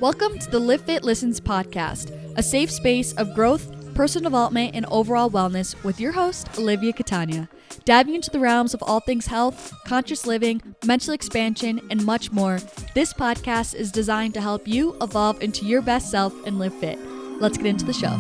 Welcome to the Livfiit Listens podcast, a safe space of growth, personal development, and overall wellness with your host, Olivia Catania. Diving into the realms of all things health, conscious living, mental expansion, and much more, this podcast is designed to help you evolve into your best self and live fit. Let's get into the show.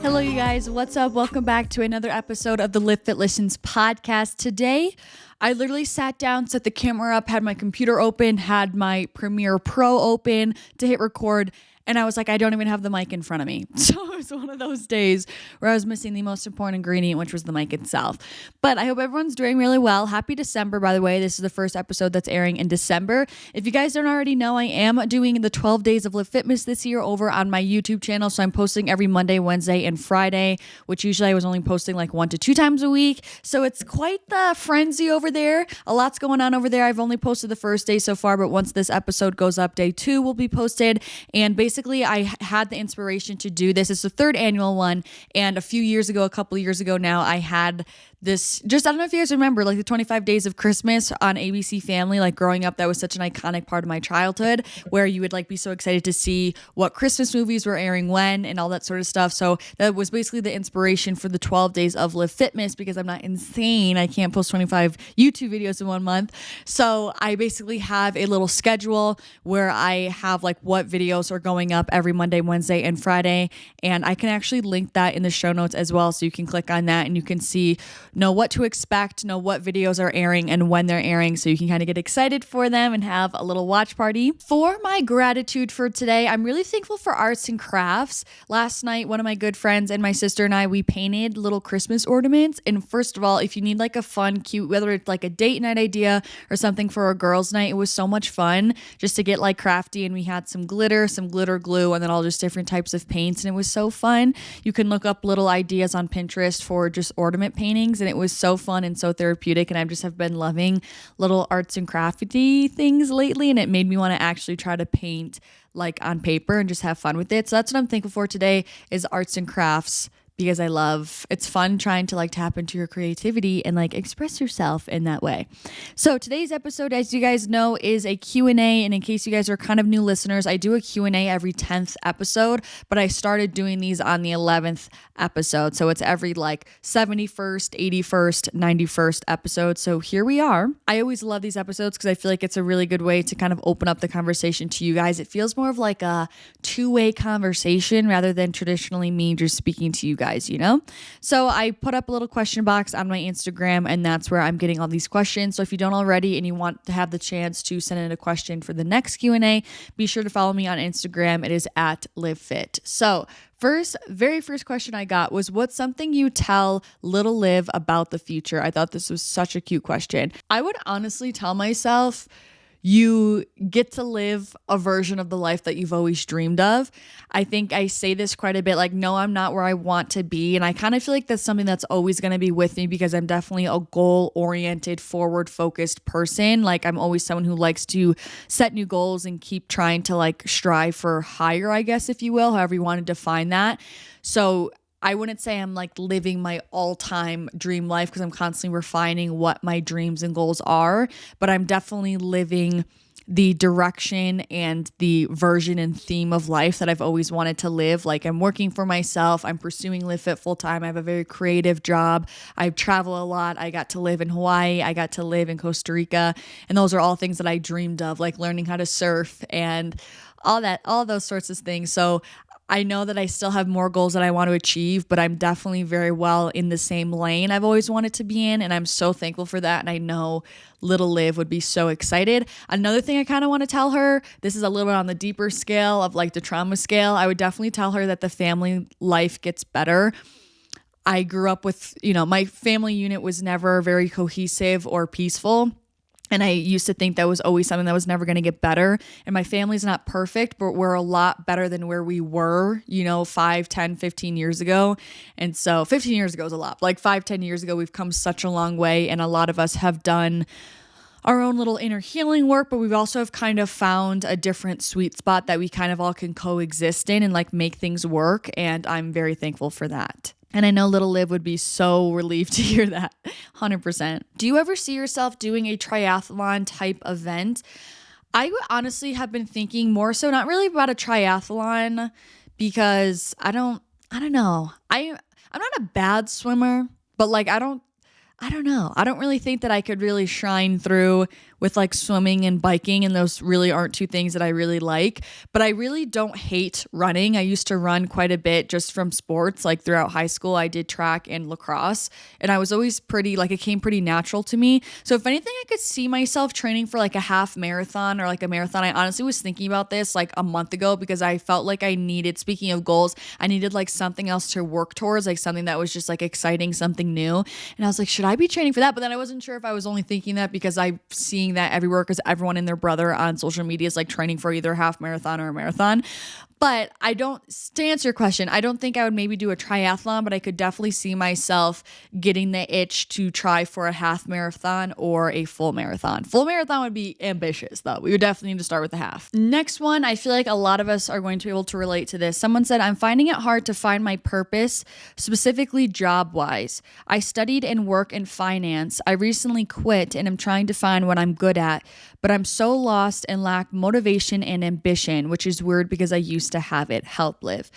Hello, you guys. What's up? Welcome back to another episode of the Livfiit Listens podcast. Today, I literally sat down, set the camera up, had my computer open, had my Premiere Pro open to hit record, and I was like, I don't even have the mic in front of me. So it was one of those days where I was missing the most important ingredient, which was the mic itself. But I hope everyone's doing really well. Happy December, by the way. This is the first episode that's airing in December. If you guys don't already know, I am doing the 12 days of Live Fitness this year over on my YouTube channel. So I'm posting every Monday, Wednesday, and Friday, which usually I was only posting like 1 to 2 times a week. So it's quite the frenzy over there. A lot's going on over there. I've only posted the first day so far, but once this episode goes up, day 2 will be posted. And basically, I had the inspiration to do this. It's the 3rd annual one. And a couple of years ago now, I had this, I don't know if you guys remember, like the 25 Days of Christmas on ABC Family. Like growing up, that was such an iconic part of my childhood where you would like be so excited to see what Christmas movies were airing when and all that sort of stuff. So that was basically the inspiration for the 12 days of Live Fitness because I'm not insane. I can't post 25 YouTube videos in 1 month. So I basically have a little schedule where I have like what videos are going up every Monday, Wednesday, and Friday. And I can actually link that in the show notes as well. So you can click on that and you can know what to expect, know what videos are airing and when they're airing, so you can kind of get excited for them and have a little watch party. For my gratitude for today, I'm really thankful for arts and crafts. Last night, one of my good friends and my sister and I, we painted little Christmas ornaments. And first of all, if you need like a fun, cute, whether it's like a date night idea or something for a girls' night, it was so much fun just to get like crafty. And we had some glitter glue, and then all just different types of paints. And it was so fun. You can look up little ideas on Pinterest for just ornament paintings. And it was so fun and so therapeutic. And I just have been loving little arts and crafty things lately. And it made me want to actually try to paint like on paper and just have fun with it. So that's what I'm thankful for today is arts and crafts. Because it's fun trying to like tap into your creativity and like express yourself in that way. So today's episode, as you guys know, is a Q&A. And in case you guys are kind of new listeners, I do a Q&A every 10th episode, but I started doing these on the 11th episode. So it's every like 71st, 81st, 91st episode. So here we are. I always love these episodes because I feel like it's a really good way to kind of open up the conversation to you guys. It feels more of like a two-way conversation rather than traditionally me just speaking to you guys. So I put up a little question box on my Instagram, and that's where I'm getting all these questions. So if you don't already and you want to have the chance to send in a question for the next Q&A, be sure to follow me on Instagram. It is at Livfiit. So very first question I got was, what's something you tell little Liv about the future? I thought this was such a cute question. I would honestly tell myself, you get to live a version of the life that you've always dreamed of. I think I say this quite a bit, like, no, I'm not where I want to be. And I kind of feel like that's something that's always going to be with me because I'm definitely a goal-oriented, forward-focused person. Like, I'm always someone who likes to set new goals and keep trying to like strive for higher, I guess, if you will, however you want to define that. So I wouldn't say I'm like living my all-time dream life because I'm constantly refining what my dreams and goals are, but I'm definitely living the direction and the version and theme of life that I've always wanted to live. Like I'm working for myself. I'm pursuing Livfiit full time. I have a very creative job. I travel a lot. I got to live in Hawaii. I got to live in Costa Rica. And those are all things that I dreamed of, like learning how to surf and all those sorts of things. So I know that I still have more goals that I want to achieve, but I'm definitely very well in the same lane I've always wanted to be in. And I'm so thankful for that. And I know little Liv would be so excited. Another thing I kind of want to tell her, this is a little bit on the deeper scale of like the trauma scale. I would definitely tell her that the family life gets better. I grew up with, my family unit was never very cohesive or peaceful. And I used to think that was always something that was never going to get better. And my family's not perfect, but we're a lot better than where we were, 5, 10, 15 years ago. And so 15 years ago is a lot. Like 5, 10 years ago, we've come such a long way. And a lot of us have done our own little inner healing work, but we've also have kind of found a different sweet spot that we kind of all can coexist in and like make things work. And I'm very thankful for that. And I know little Liv would be so relieved to hear that. 100%. Do you ever see yourself doing a triathlon type event? I would honestly have been thinking more so not really about a triathlon, because I don't know. I'm not a bad swimmer, but like I don't know. I don't really think that I could really shine through with like swimming and biking, and those really aren't two things that I really like. But I really don't hate running. I used to run quite a bit just from sports. Like throughout high school, I did track and lacrosse, and I was always it came pretty natural to me. So if anything, I could see myself training for like a half marathon or like a marathon. I honestly was thinking about this like a month ago, because I felt like I needed, speaking of goals, I needed like something else to work towards, like something that was just like exciting, something new. And I was like, should I be training for that? But then I wasn't sure if I was only thinking that because I'm seeing that everywhere, because everyone and their brother on social media is like training for either a half marathon or a marathon. But to answer your question, I don't think I would maybe do a triathlon, but I could definitely see myself getting the itch to try for a half marathon or a full marathon. Full marathon would be ambitious though. We would definitely need to start with a half. Next one, I feel like a lot of us are going to be able to relate to this. Someone said, I'm finding it hard to find my purpose, specifically job-wise. I studied and work in finance. I recently quit and am trying to find what I'm good at, but I'm so lost and lack motivation and ambition, which is weird because I used to have it. Help, Liv.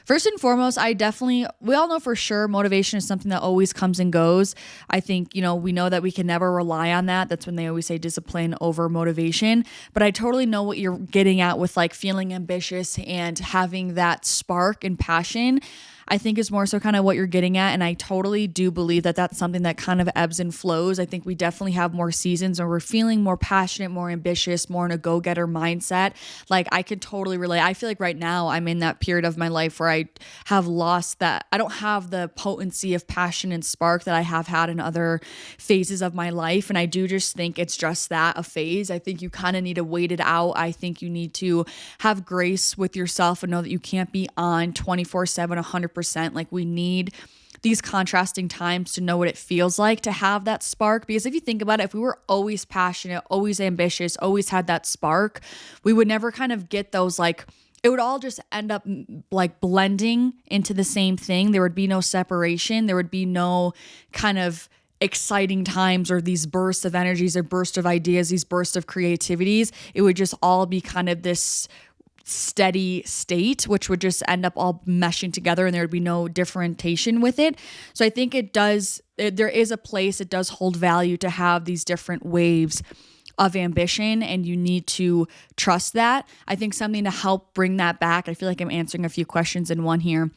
First and foremost, we all know for sure motivation is something that always comes and goes. I think, we know that we can never rely on that. That's when they always say discipline over motivation. But I totally know what you're getting at with like feeling ambitious and having that spark and passion. I think is more so kind of what you're getting at. And I totally do believe that that's something that kind of ebbs and flows. I think we definitely have more seasons where we're feeling more passionate, more ambitious, more in a go-getter mindset. Like I could totally relate. I feel like right now I'm in that period of my life where I have lost that. I don't have the potency of passion and spark that I have had in other phases of my life. And I do just think it's just that, a phase. I think you kind of need to wait it out. I think you need to have grace with yourself and know that you can't be on 24/7, 100%. Like we need these contrasting times to know what it feels like to have that spark. Because if you think about it, if we were always passionate, always ambitious, always had that spark, we would never kind of get those it would all just end up like blending into the same thing. There would be no separation. There would be no kind of exciting times or these bursts of energies or bursts of ideas, these bursts of creativities. It would just all be kind of this steady state, which would just end up all meshing together and there would be no differentiation with it. So I think there is a place, it does hold value to have these different waves of ambition, and you need to trust that. I think something to help bring that back, I feel like I'm answering a few questions in one here,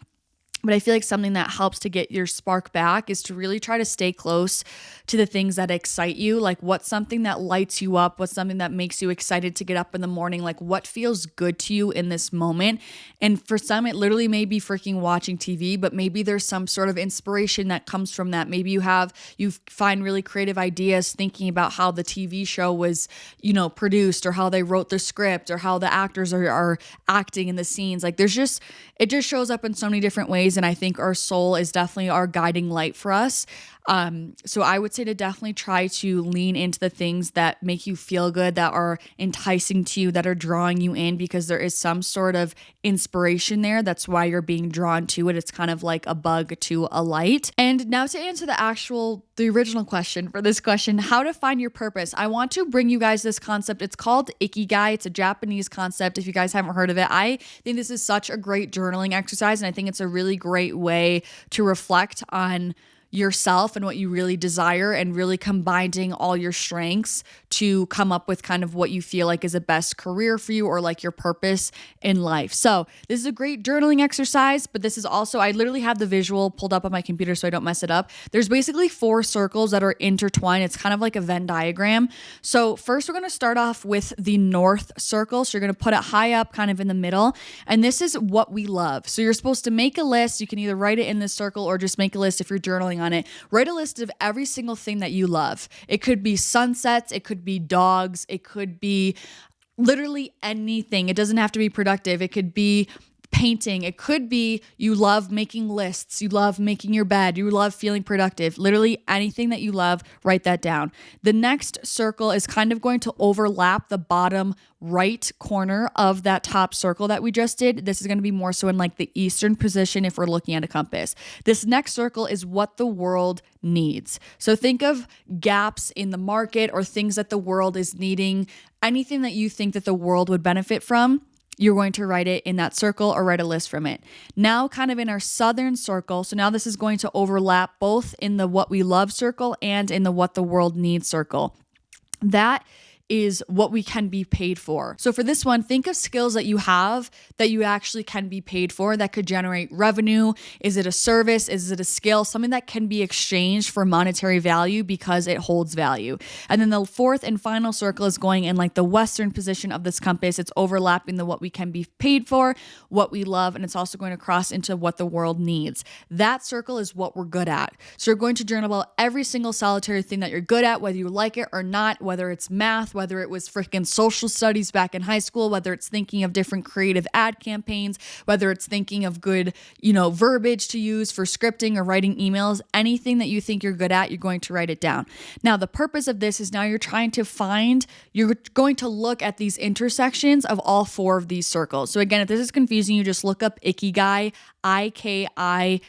but I feel like something that helps to get your spark back is to really try to stay close to the things that excite you. Like what's something that lights you up? What's something that makes you excited to get up in the morning? Like what feels good to you in this moment? And for some, it literally may be freaking watching TV, but maybe there's some sort of inspiration that comes from that. Maybe you find really creative ideas thinking about how the TV show was, produced, or how they wrote the script, or how the actors are acting in the scenes. Like it just shows up in so many different ways. And I think our soul is definitely our guiding light for us. So I would say to definitely try to lean into the things that make you feel good, that are enticing to you, that are drawing you in, because there is some sort of inspiration there. That's why you're being drawn to it. It's kind of like a bug to a light. And now to answer the original question for this question, how to find your purpose. I want to bring you guys this concept. It's called Ikigai. It's a Japanese concept. If you guys haven't heard of it, I think this is such a great journaling exercise. And I think it's a really great way to reflect on yourself and what you really desire, and really combining all your strengths to come up with kind of what you feel like is a best career for you, or like your purpose in life. So this is a great journaling exercise, but this is also, I literally have the visual pulled up on my computer so I don't mess it up. There's basically 4 circles that are intertwined. It's kind of like a Venn diagram. So first we're going to start off with the north circle. So you're going to put it high up kind of in the middle. And this is what we love. So you're supposed to make a list. You can either write it in this circle or just make a list if you're journaling on it. Write a list of every single thing that you love. It could be sunsets, it could be dogs, it could be literally anything. It doesn't have to be productive. It could be painting. It could be you love making lists, you love making your bed, you love feeling productive. Literally anything that you love, write that down. The next circle is kind of going to overlap the bottom right corner of that top circle that we just did. This is going to be more so in like the eastern position if we're looking at a compass. This next circle is what the world needs. So think of gaps in the market or things that the world is needing, anything that you think that the world would benefit from. You're going to write it in that circle or write a list from it. Now, kind of in our southern circle, so now this is going to overlap both in the what we love circle and in the what the world needs circle. That is what we can be paid for. So for this one, think of skills that you have that you actually can be paid for that could generate revenue. Is it a service? Is it a skill? Something that can be exchanged for monetary value because it holds value. And then the fourth and final circle is going in like the western position of this compass. It's overlapping the what we can be paid for, what we love, and it's also going to cross into what the world needs. That circle is what we're good at. So you're going to journal about every single solitary thing that you're good at, whether you like it or not, whether it's math, whether it was freaking social studies back in high school, whether it's thinking of different creative ad campaigns, whether it's thinking of good, verbiage to use for scripting or writing emails, anything that you think you're good at, you're going to write it down. Now, the purpose of this is now you're going to look at these intersections of all four of these circles. So again, if this is confusing, you just look up Ikigai, Ikigai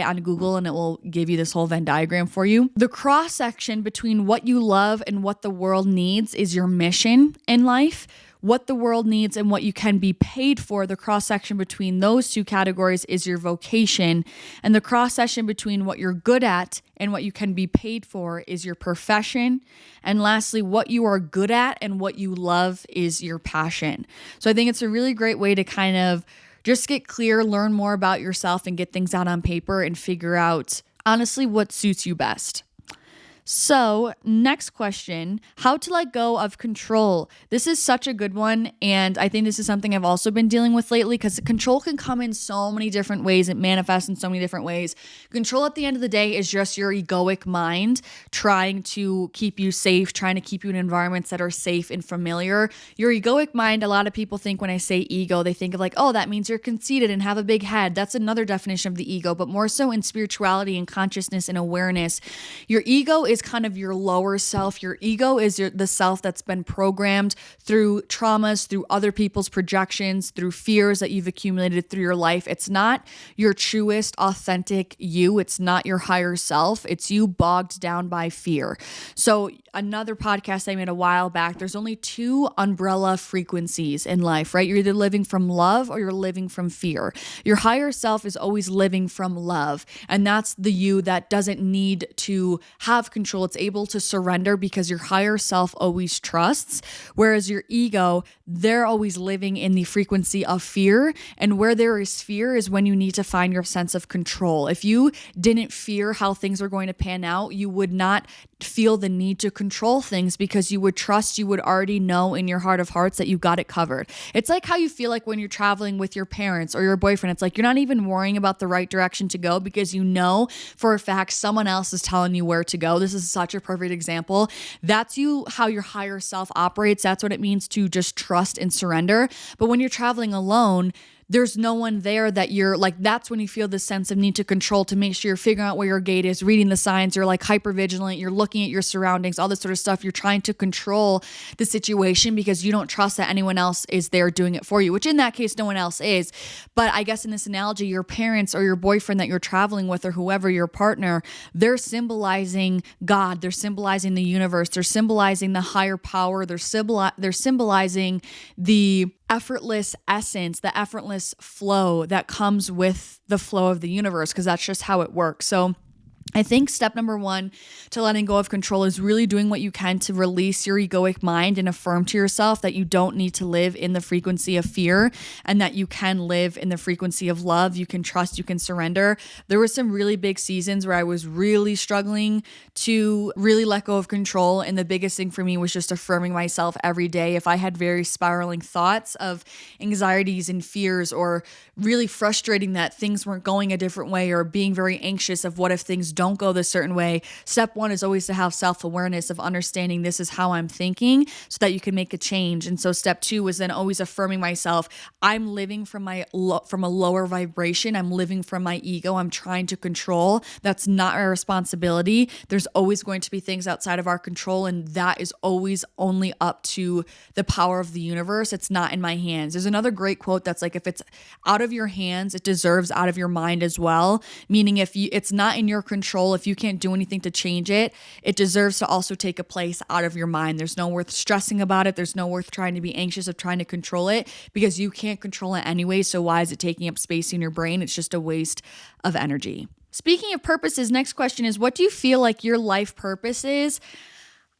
on Google, and it will give you this whole Venn diagram for you. The cross section between what you love and what the world needs is your mission in life. What the world needs and what you can be paid for, the cross section between those two categories is your vocation. And the cross section between what you're good at and what you can be paid for is your profession. And lastly, what you are good at and what you love is your passion. So I think it's a really great way to kind of just get clear, learn more about yourself and get things out on paper and figure out honestly what suits you best. So next question, how to let go of control. This is such a good one. And I think this is something I've also been dealing with lately because control can come in so many different ways. It manifests in so many different ways. Control at the end of the day is just your egoic mind trying to keep you safe, trying to keep you in environments that are safe and familiar. Your egoic mind, a lot of people think when I say ego, they think of like, oh, that means you're conceited and have a big head. That's another definition of the ego, but more so in spirituality and consciousness and awareness. Your ego is kind of your lower self. Your ego is the self that's been programmed through traumas, through other people's projections, through fears that you've accumulated through your life. It's not your truest, authentic you. It's not your higher self. It's you bogged down by fear. So another podcast I made a while back, there's only two umbrella frequencies in life, right? You're either living from love or you're living from fear. Your higher self is always living from love. And that's the you that doesn't need to have control. It's able to surrender because your higher self always trusts. Whereas your ego, they're always living in the frequency of fear. And where there is fear is when you need to find your sense of control. If you didn't fear how things are going to pan out, you would not feel the need to control things because you would trust, you would already know in your heart of hearts that you got it covered. It's like how you feel like when you're traveling with your parents or your boyfriend. It's like you're not even worrying about the right direction to go because you know for a fact someone else is telling you where to go. This is such a perfect example. That's how your higher self operates. That's what it means to just trust and surrender. But when you're traveling alone, there's no one there that you're like, that's when you feel this sense of need to control, to make sure you're figuring out where your gate is, reading the signs, you're like hyper vigilant, you're looking at your surroundings, all this sort of stuff. You're trying to control the situation because you don't trust that anyone else is there doing it for you, which in that case, no one else is. But I guess in this analogy, your parents or your boyfriend that you're traveling with or whoever, your partner, they're symbolizing God, they're symbolizing the universe, they're symbolizing the higher power, they're symbolizing the effortless essence, the effortless flow that comes with the flow of the universe, because that's just how it works. So I think step number one to letting go of control is really doing what you can to release your egoic mind and affirm to yourself that you don't need to live in the frequency of fear and that you can live in the frequency of love. You can trust, you can surrender. There were some really big seasons where I was really struggling to really let go of control. And the biggest thing for me was just affirming myself every day. If I had very spiraling thoughts of anxieties and fears or really frustrating that things weren't going a different way or being very anxious of what if things don't go this certain way. Step one is always to have self-awareness of understanding this is how I'm thinking so that you can make a change. And so step two was then always affirming myself. I'm living from a lower vibration. I'm living from my ego. I'm trying to control. That's not our responsibility. There's always going to be things outside of our control, and that is always only up to the power of the universe. It's not in my hands. There's another great quote that's like, if it's out of your hands, it deserves out of your mind as well. Meaning it's not in your control, if you can't do anything to change it, it deserves to also take a place out of your mind. There's no worth stressing about it. There's no worth trying to be anxious of trying to control it, because you can't control it anyway. So why is it taking up space in your brain? It's just a waste of energy. Speaking of purposes, next question is, what do you feel like your life purpose is?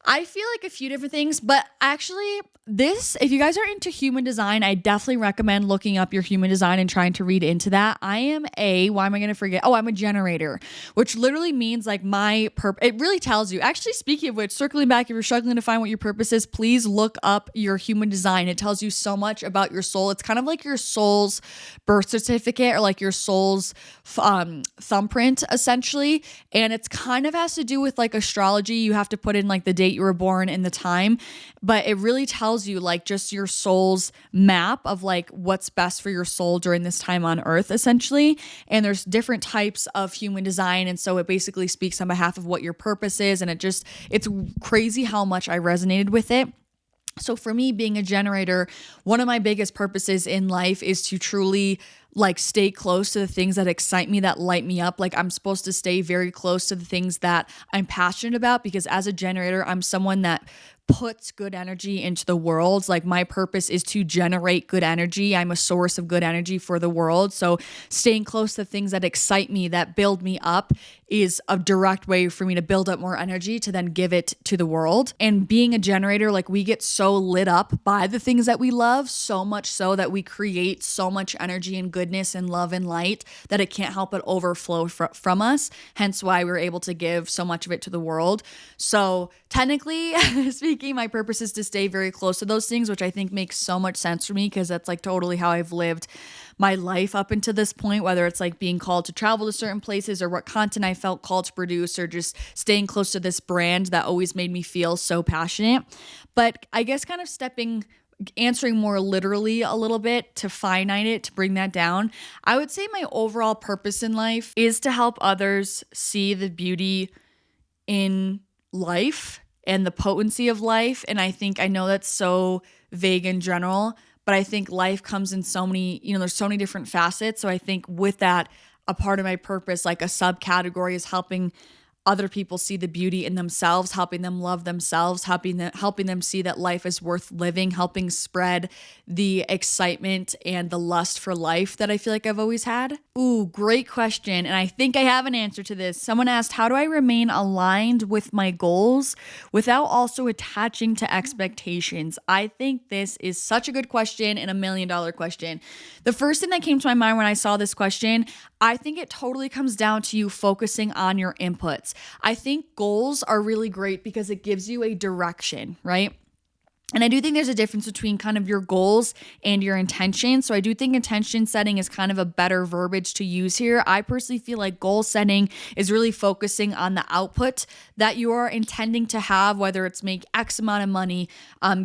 I feel like a few different things, but actually if you guys are into human design, I definitely recommend looking up your human design and trying to read into that. I'm a generator, which literally means like my purpose. It really tells you. Actually, speaking of which, circling back, if you're struggling to find what your purpose is, please look up your human design. It tells you so much about your soul. It's kind of like your soul's birth certificate, or like your soul's thumbprint, essentially. And it's kind of has to do with like astrology. You have to put in like the date you were born and the time, but it really tells you like just your soul's map of like what's best for your soul during this time on earth, essentially. And there's different types of human design, and so it basically speaks on behalf of what your purpose is, and it's crazy how much I resonated with it. So for me, being a generator, one of my biggest purposes in life is to truly like stay close to the things that excite me, that light me up. Like I'm supposed to stay very close to the things that I'm passionate about, because as a generator, I'm someone that puts good energy into the world. Like my purpose is to generate good energy. I'm a source of good energy for the world. So staying close to things that excite me, that build me up, is a direct way for me to build up more energy to then give it to the world. And being a generator, like we get so lit up by the things that we love, so much so that we create so much energy and goodness and love and light that it can't help but overflow from us. Hence why we're able to give so much of it to the world. So technically speaking, my purpose is to stay very close to those things, which I think makes so much sense for me, because that's like totally how I've lived my life up until this point, whether it's like being called to travel to certain places, or what content I felt called to produce, or just staying close to this brand that always made me feel so passionate. But I guess kind of answering more literally a little bit, to finite it, to bring that down, I would say my overall purpose in life is to help others see the beauty in life and the potency of life. And I know that's so vague in general, but I think life comes in so many, there's so many different facets. So I think with that, a part of my purpose, like a subcategory, is helping other people see the beauty in themselves, helping them love themselves, helping them see that life is worth living, helping spread the excitement and the lust for life that I feel like I've always had. Ooh, great question. And I think I have an answer to this. Someone asked, how do I remain aligned with my goals without also attaching to expectations? I think this is such a good question and $1 million question. The first thing that came to my mind when I saw this question, I think it totally comes down to you focusing on your inputs. I think goals are really great because it gives you a direction, right? And I do think there's a difference between kind of your goals and your intention. So I do think intention setting is kind of a better verbiage to use here. I personally feel like goal setting is really focusing on the output that you are intending to have, whether it's make X amount of money,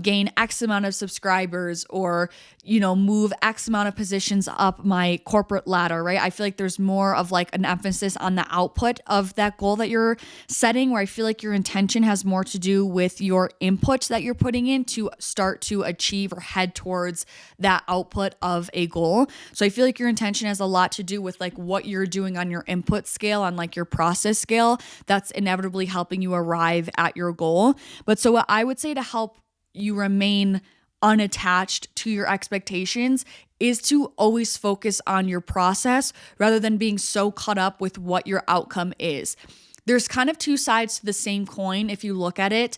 gain X amount of subscribers, or, move X amount of positions up my corporate ladder, right? I feel like there's more of like an emphasis on the output of that goal that you're setting, where I feel like your intention has more to do with your inputs that you're putting in to start to achieve or head towards that output of a goal. So I feel like your intention has a lot to do with like what you're doing on your input scale, on like your process scale, that's inevitably helping you arrive at your goal. But so what I would say to help you remain unattached to your expectations is to always focus on your process rather than being so caught up with what your outcome is. There's kind of two sides to the same coin if you look at it.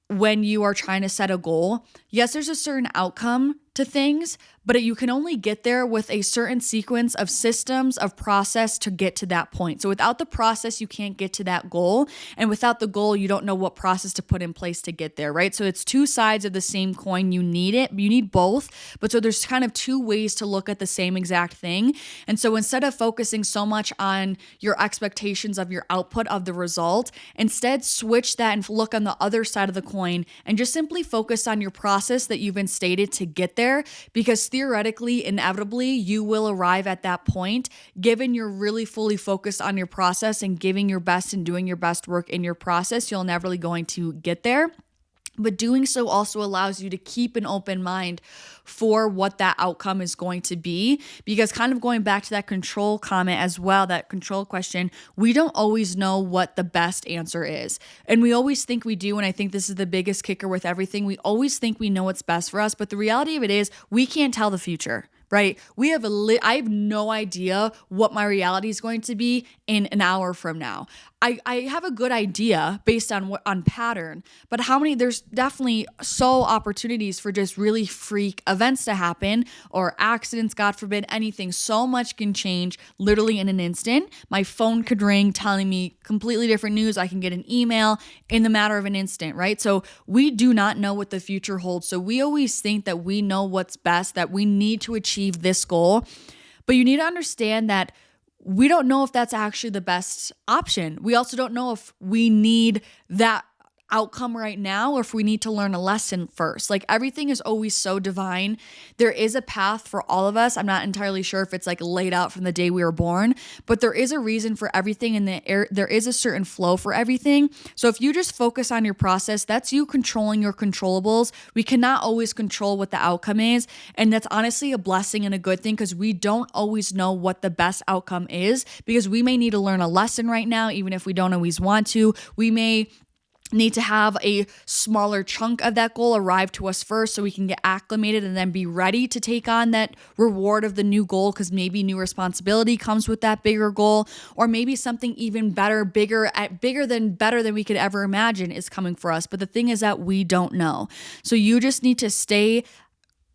When you are trying to set a goal, yes, there's a certain outcome to things, but you can only get there with a certain sequence of systems of process to get to that point. So without the process, you can't get to that goal. And without the goal, you don't know what process to put in place to get there, right? So it's two sides of the same coin. You need it. You need both. But so there's kind of two ways to look at the same exact thing. And so instead of focusing so much on your expectations of your output of the result, instead switch that and look on the other side of the coin and just simply focus on your process that you've instated to get there, because theoretically, inevitably, you will arrive at that point, given you're really fully focused on your process and giving your best and doing your best work in your process. You're inevitably going to get there. But doing so also allows you to keep an open mind for what that outcome is going to be. Because kind of going back to that control comment as well, that control question, we don't always know what the best answer is. And we always think we do. And I think this is the biggest kicker with everything. We always think we know what's best for us. But the reality of it is we can't tell the future. Right? I have no idea what my reality is going to be in an hour from now. I have a good idea based on pattern, but there's definitely opportunities for just really freak events to happen, or accidents, God forbid, anything. So much can change literally in an instant. My phone could ring telling me completely different news. I can get an email in the matter of an instant, right? So we do not know what the future holds. So we always think that we know what's best, that we need to achieve this goal. But you need to understand that we don't know if that's actually the best option. We also don't know if we need that outcome right now or if we need to learn a lesson first. Like, everything is always so divine. There is a path for all of us. I'm not entirely sure if it's like laid out from the day we were born, but there is a reason for everything, and there is a certain flow for everything. So if you just focus on your process, that's you controlling your controllables. We cannot always control what the outcome is, and that's honestly a blessing and a good thing, because we don't always know what the best outcome is, because we may need to learn a lesson right now, even if we don't always want to. We may need to have a smaller chunk of that goal arrive to us first so we can get acclimated and then be ready to take on that reward of the new goal, because maybe new responsibility comes with that bigger goal, or maybe something even better than we could ever imagine is coming for us. But the thing is that we don't know. So you just need to stay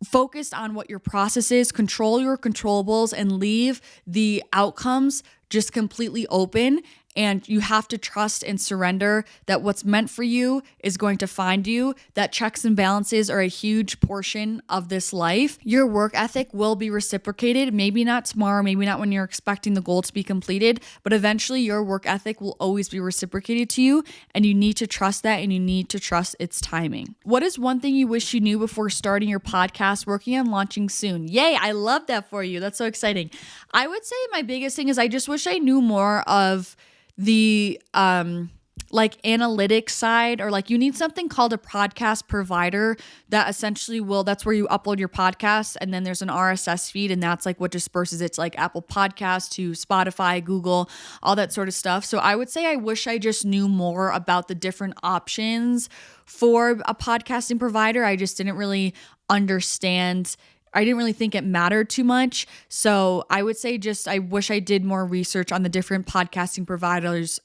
focused on what your process is, control your controllables, and leave the outcomes just completely open. And you have to trust and surrender that what's meant for you is going to find you, that checks and balances are a huge portion of this life. Your work ethic will be reciprocated, maybe not tomorrow, maybe not when you're expecting the goal to be completed, but eventually your work ethic will always be reciprocated to you, and you need to trust that, and you need to trust its timing. What is one thing you wish you knew before starting your podcast, working on launching soon? Yay, I love that for you. That's so exciting. I would say my biggest thing is I just wish I knew more of the like analytics side, or like you need something called a podcast provider that essentially that's where you upload your podcast, and then there's an RSS feed, and that's like what disperses it to like Apple Podcasts, to Spotify, Google, all that sort of stuff. So I would say I wish I just knew more about the different options for a podcasting provider. I just didn't really understand. I didn't really think it mattered too much. So I would say I wish I did more research on the different podcasting providers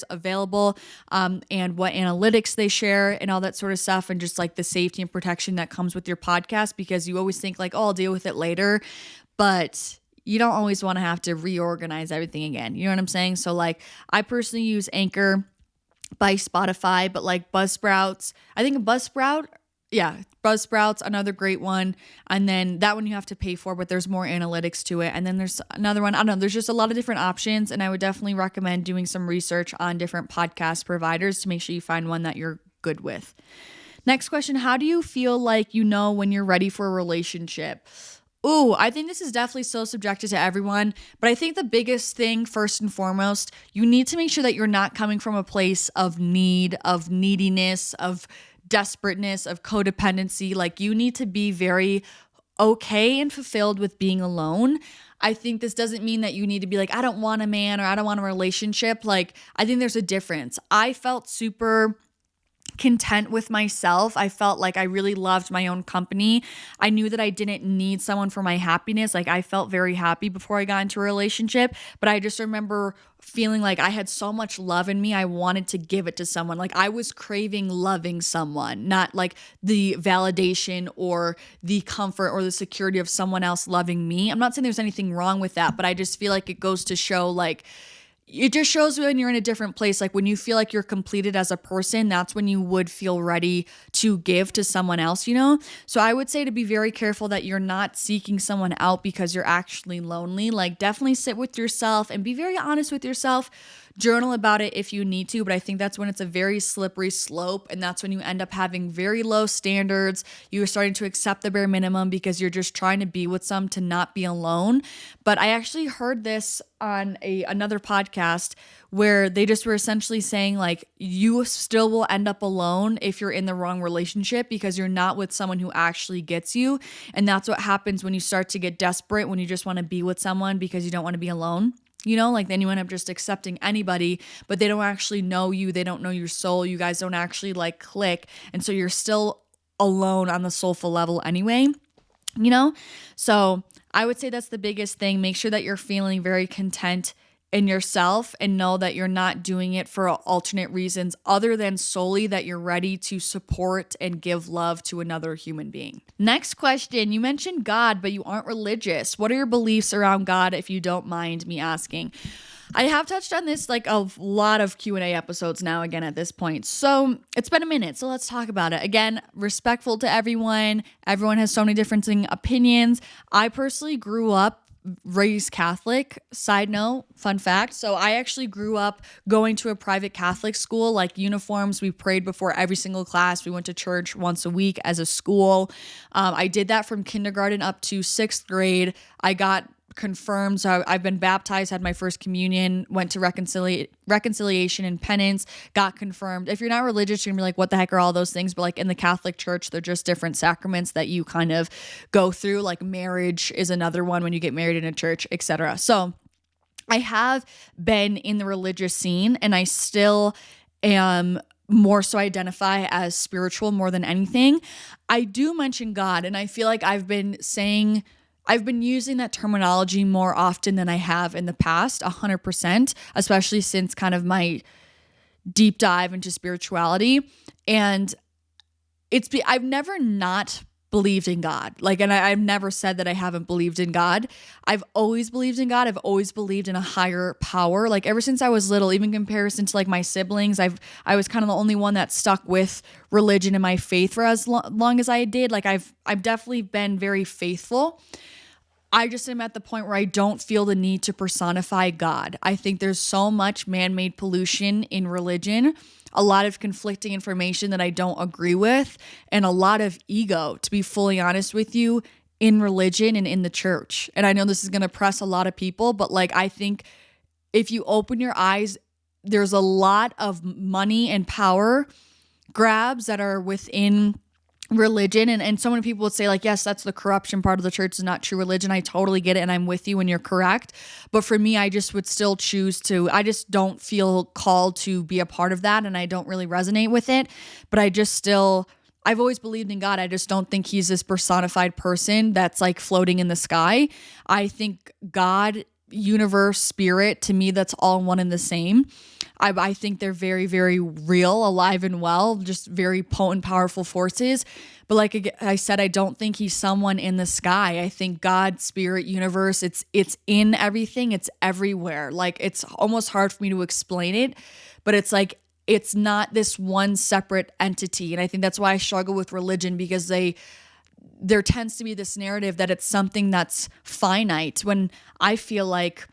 available, and what analytics they share and all that sort of stuff, and just like the safety and protection that comes with your podcast, because you always think like, oh, I'll deal with it later, but you don't always want to have to reorganize everything again. You know what I'm saying? So like, I personally use Anchor by Spotify, but like Buzzsprout's another great one. And then that one you have to pay for, but there's more analytics to it. And then there's another one. I don't know. There's just a lot of different options. And I would definitely recommend doing some research on different podcast providers to make sure you find one that you're good with. Next question. How do you feel like you know when you're ready for a relationship? Ooh, I think this is definitely so subjective to everyone, but I think the biggest thing, first and foremost, you need to make sure that you're not coming from a place of need, of neediness, of desperateness, of codependency. Like, you need to be very okay and fulfilled with being alone. I think this doesn't mean that you need to be like, I don't want a man, or I don't want a relationship. Like, I think there's a difference. I felt super content with myself. I felt like I really loved my own company. I knew that I didn't need someone for my happiness. Like I felt very happy before I got into a relationship, but I just remember feeling like I had so much love in me. I wanted to give it to someone. Like I was craving loving someone, not like the validation or the comfort or the security of someone else loving me. I'm not saying there's anything wrong with that, but I just feel like it goes to show like, it just shows when you're in a different place. Like when you feel like you're completed as a person, that's when you would feel ready to give to someone else, you know? So I would say to be very careful that you're not seeking someone out because you're actually lonely. Like definitely sit with yourself and be very honest with yourself. Journal about it if you need to, but I think that's when it's a very slippery slope, and that's when you end up having very low standards. You're starting to accept the bare minimum because you're just trying to be with some to not be alone. But I actually heard this on another podcast where they just were essentially saying like you still will end up alone if you're in the wrong relationship because you're not with someone who actually gets you. And that's what happens when you start to get desperate, when you just want to be with someone because you don't want to be alone. You know, like then you end up just accepting anybody, but they don't actually know you. They don't know your soul. You guys don't actually like click. And so you're still alone on the soulful level anyway, you know? So I would say that's the biggest thing. Make sure that you're feeling very content in yourself and know that you're not doing it for alternate reasons other than solely that you're ready to support and give love to another human being. Next question. You mentioned God, but you aren't religious. What are your beliefs around God, if you don't mind me asking? I have touched on this like a lot of Q&A episodes now again at this point. So it's been a minute. So let's talk about it. Again, respectful to everyone. Everyone has so many different opinions. I personally grew up raised Catholic. Side note, fun fact. So I actually grew up going to a private Catholic school, like uniforms. We prayed before every single class. We went to church once a week as a school. I did that from kindergarten up to 6th grade. I got confirmed. So I've been baptized, had my first communion, went to reconciliation and penance, got confirmed. If you're not religious, you're gonna be like, what the heck are all those things? But like in the Catholic Church, they're just different sacraments that you kind of go through. Like marriage is another one when you get married in a church, etc. So I have been in the religious scene, and I still am more so identify as spiritual more than anything. I do mention God, and I feel like I've been using that terminology more often than I have in the past, 100%, especially since kind of my deep dive into spirituality. And I've never not believed in God. Like, and I've never said that I haven't believed in God. I've always believed in God. I've always believed in a higher power. Like ever since I was little, even in comparison to like my siblings, I was kind of the only one that stuck with religion and my faith for as long as I did. Like I've definitely been very faithful. I just am at the point where I don't feel the need to personify God. I think there's so much man-made pollution in religion, a lot of conflicting information that I don't agree with, and a lot of ego, to be fully honest with you, in religion and in the church. And I know this is going to press a lot of people, but like I think if you open your eyes, there's a lot of money and power grabs that are within religion, and so many people would say like, yes, that's the corruption part of the church, is not true religion. I totally get it, and I'm with you, and you're correct. But for me, I just would still I just don't feel called to be a part of that, and I don't really resonate with it. But I've always believed in God. I just don't think he's this personified person that's like floating in the sky. I think God, universe, spirit, to me, that's all one and the same. I think they're very, very real, alive and well, just very potent, powerful forces. But like I said, I don't think he's someone in the sky. I think God, spirit, universe, it's in everything. It's everywhere. Like it's almost hard for me to explain it, but it's like, it's not this one separate entity. And I think that's why I struggle with religion, because there tends to be this narrative that it's something that's finite, when I feel like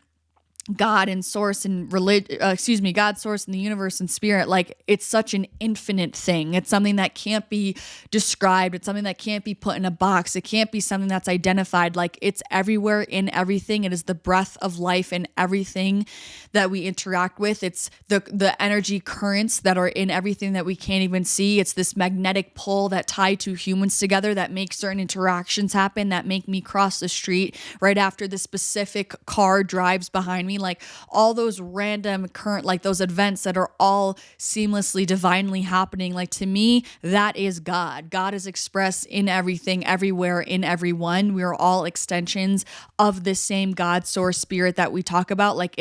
God and source and God, source and the universe and spirit, like it's such an infinite thing. It's something that can't be described. It's something that can't be put in a box. It can't be something that's identified. Like it's everywhere in everything. It is the breath of life in everything that we interact with. It's the energy currents that are in everything that we can't even see. It's this magnetic pull that tie two humans together that makes certain interactions happen, that make me cross the street right after the specific car drives behind me me? Like all those random current, like those events that are all seamlessly, divinely happening. Like to me, that is God. God is expressed in everything, everywhere, in everyone. We are all extensions of the same God source spirit that we talk about. Like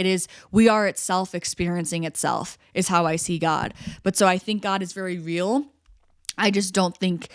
we are itself experiencing itself is how I see God. But so I think God is very real. I just don't think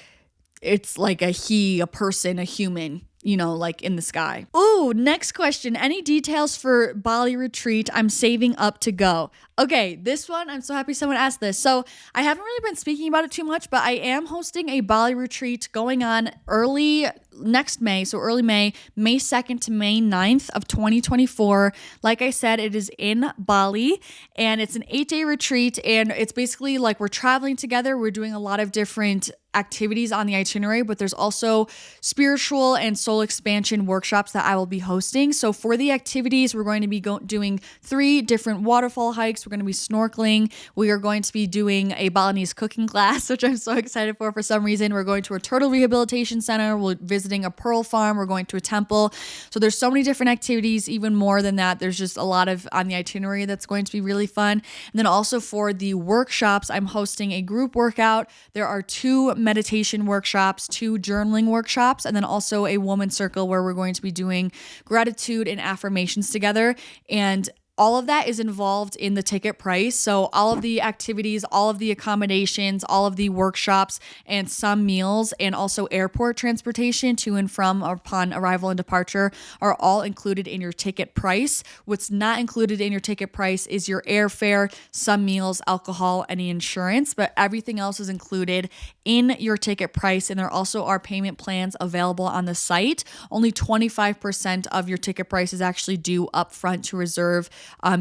it's like a person, a human, like in the sky. Ooh, next question. Any details for Bali retreat? I'm saving up to go. Okay, this one, I'm so happy someone asked this. So I haven't really been speaking about it too much, but I am hosting a Bali retreat going on early next May. So early May 2nd to May 9th of 2024. Like I said, it is in Bali and it's an 8-day retreat. And it's basically like we're traveling together. We're doing a lot of different activities on the itinerary, but there's also spiritual and soul expansion workshops that I will be hosting. So for the activities, we're going to be doing 3 different waterfall hikes. We're going to be snorkeling. We are going to be doing a Balinese cooking class, which I'm so excited for some reason. We're going to a turtle rehabilitation center. We're visiting a pearl farm. We're going to a temple. So there's so many different activities, even more than that. There's just a lot of on the itinerary that's going to be really fun. And then also for the workshops, I'm hosting a group workout. There are 2 meditation workshops, 2 journaling workshops, and then also a woman circle where we're going to be doing gratitude and affirmations together. And all of that is involved in the ticket price. So all of the activities, all of the accommodations, all of the workshops, and some meals, and also airport transportation to and from upon arrival and departure are all included in your ticket price. What's not included in your ticket price is your airfare, some meals, alcohol, any insurance, but everything else is included in your ticket price. And there also are payment plans available on the site. Only 25% of your ticket price is actually due upfront to reserve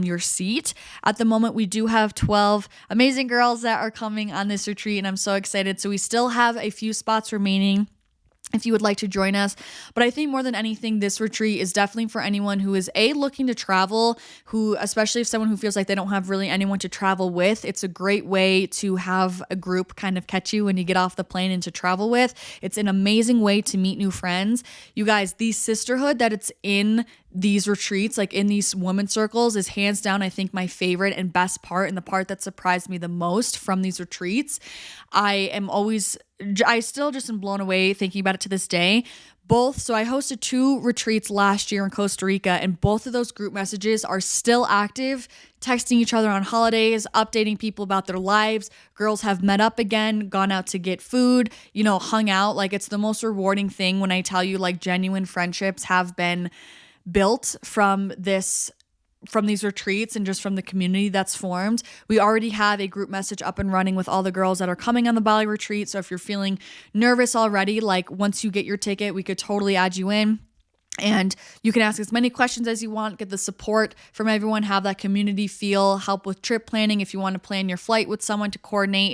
your seat. At the moment, we do have 12 amazing girls that are coming on this retreat, and I'm so excited. So we still have a few spots remaining if you would like to join us. But I think more than anything, this retreat is definitely for anyone who is looking to travel, especially if someone who feels like they don't have really anyone to travel with. It's a great way to have a group kind of catch you when you get off the plane and to travel with. It's an amazing way to meet new friends. You guys, the sisterhood that it's in these retreats, like in these women circles, is hands down, I think, my favorite and best part, and the part that surprised me the most from these retreats. I still just am blown away thinking about it to this day. So I hosted 2 retreats last year in Costa Rica, and both of those group messages are still active, texting each other on holidays, updating people about their lives. Girls have met up again, gone out to get food, hung out. Like, it's the most rewarding thing when I tell you, like, genuine friendships have been built from these retreats and just from the community that's formed. We already have a group message up and running with all the girls that are coming on the Bali retreat. So if you're feeling nervous already, like once you get your ticket, we could totally add you in. And you can ask as many questions as you want, get the support from everyone, have that community feel, help with trip planning. If you want to plan your flight with someone to coordinate,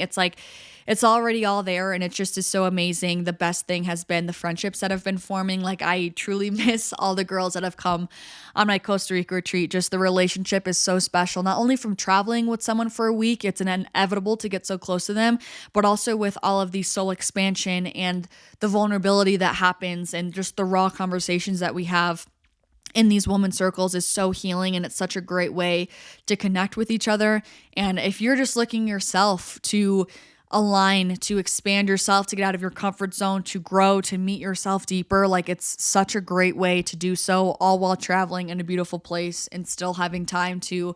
it's already all there, and it just is so amazing. The best thing has been the friendships that have been forming. Like, I truly miss all the girls that have come on my Costa Rica retreat. Just the relationship is so special, not only from traveling with someone for a week, it's inevitable to get so close to them, but also with all of the soul expansion and the vulnerability that happens and just the raw conversations that we have in these woman circles is so healing, and it's such a great way to connect with each other. And if you're just looking yourself to align, to expand yourself, to get out of your comfort zone, to grow, to meet yourself deeper, like, it's such a great way to do so, all while traveling in a beautiful place and still having time to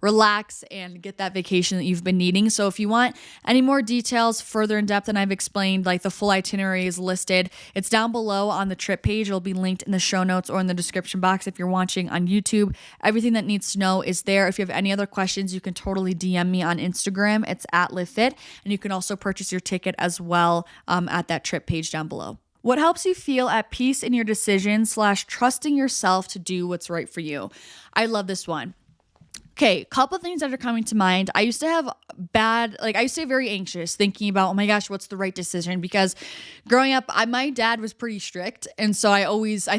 relax and get that vacation that you've been needing. So if you want any more details further in depth than I've explained, like the full itinerary is listed. It's down below on the trip page. It'll be linked in the show notes or in the description box if you're watching on YouTube. Everything that needs to know is there. If you have any other questions, you can totally DM me on Instagram. It's at Livfiit. And you can also purchase your ticket as well at that trip page down below. What helps you feel at peace in your decisions / trusting yourself to do what's right for you? I love this one. Okay, couple things that are coming to mind. I used to have I used to get very anxious thinking about, oh my gosh, what's the right decision? Because growing up, my dad was pretty strict. And so I